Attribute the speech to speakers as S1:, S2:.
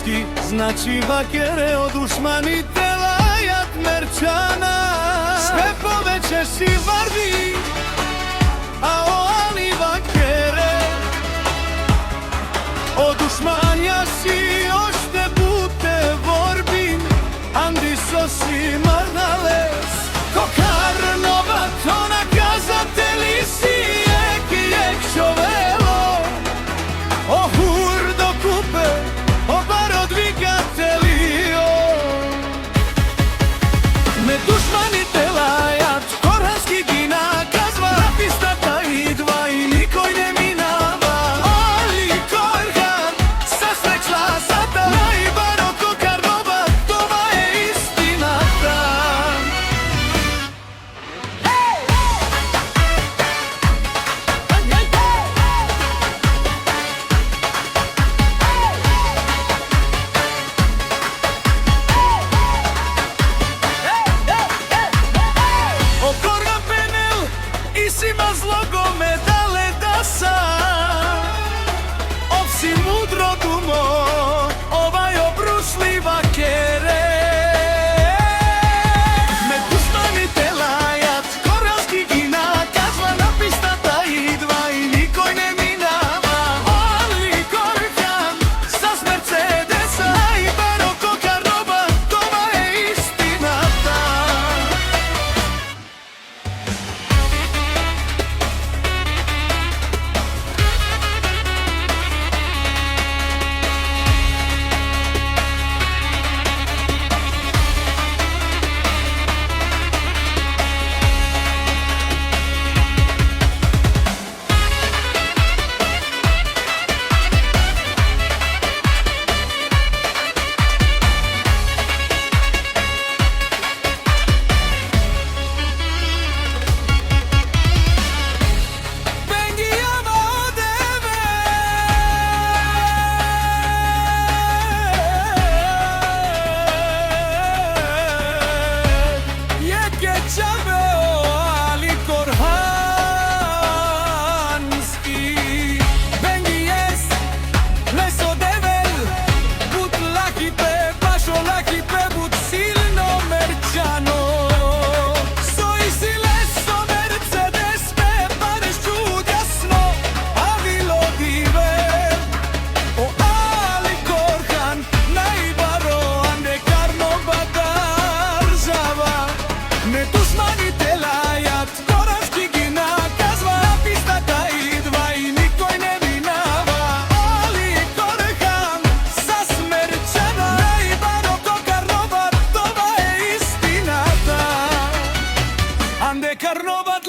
S1: Кораски, значи вакере од душманите лајат мерчана. Све повеќе си варди, а оали вакере од душмања си оште буте ворбин. Анди со си марналес, кокарнова тона казатели си ек човело. Охур до купе, обар од двигателио. Ме душманите лајат, Кораски ги наказва. На пистата идва и никој не минава. Али Корхан, се сречла сата. Најбаро кокарнова, това е истината. Si mazlogo me dale da sam, ovsi mudro dumo, ovaj obrusli vakere. Me dušmanite lajat, Koralski gi nakazva. Na pistata idva i nikoj ne minava. Ali Korhan, sas Mercedesa. Najbaro kokarnova, tova je istinata. Karnovat